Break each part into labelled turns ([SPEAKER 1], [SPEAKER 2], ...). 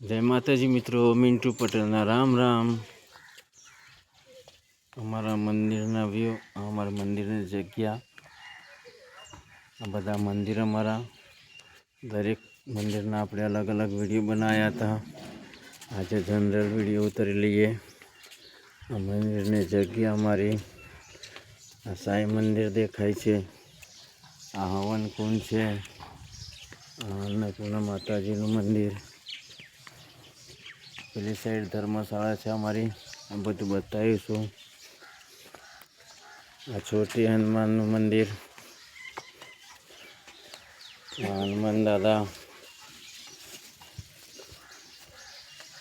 [SPEAKER 1] जय माताजी मित्रों, मिंटू पटेलना राम राम। अमरा मंदिरना व्यू, अमरा मंदिरनी जग्या, आ बधा मंदिर अमरा दरेक मंदिरना आपणे अलग अलग विडियो बनाया था। आज जनरल विडियो उतरी लीए। आ मंदिरनी जग्या अमारी आ साई मंदिर देखाय छे। आ हवन कुंड छे। आ अन्नपूर्णा माताजीनु मंदिर, पेली साइड धर्मशाला है अमारी। आ बधुं बतावीशुं। आ छोटी हनुमान मंदिर, हनुमान दादा,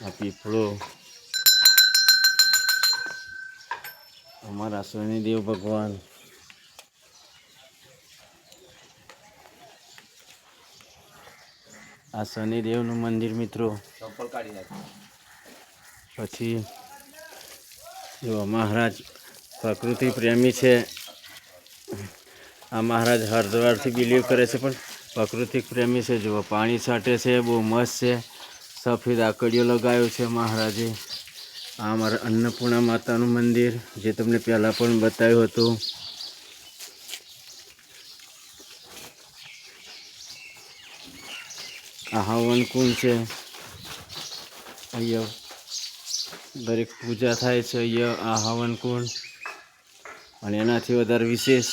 [SPEAKER 1] आ पीपळो, अमरा शनिदेव भगवान, आ शनिदेवनु मंदिर मित्रों। पछी जो महाराज प्रकृति प्रेमी है। आ महाराज हरिद्वार थी बिलीव करे से, पण प्रकृति प्रेमी से। जो पानी छाटे से, बहुत मस्त है। सफेद आकड़ियों लगायो छे महाराजे। आ अमरा अन्नपूर्णा मातानु मंदिर, जे तमने पहला पण बताव्युं हतुं। आ हवन कुंड है। अहींया दरेक पूजा थाय छे। अहींया आ हवन कुंड, अने एनाथी वधारे विशेष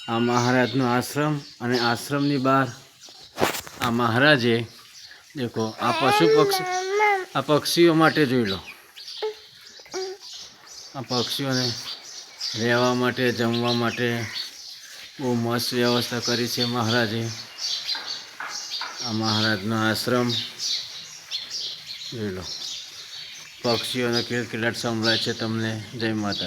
[SPEAKER 1] आ महाराजनो आश्रम, अने आश्रमनी बहार आ महाराजे देखो आ पशु पक्षी, आ पक्षीओ माटे जोई लो। आ पक्षीओने रहेवा माटे, जमवा माटे बहु मस्त व्यवस्था करी छे महाराजे। आ महाराजनो आश्रम जोई लो। पक्षीओनो किलकिलाट संभळाय छे तमने। जय माता।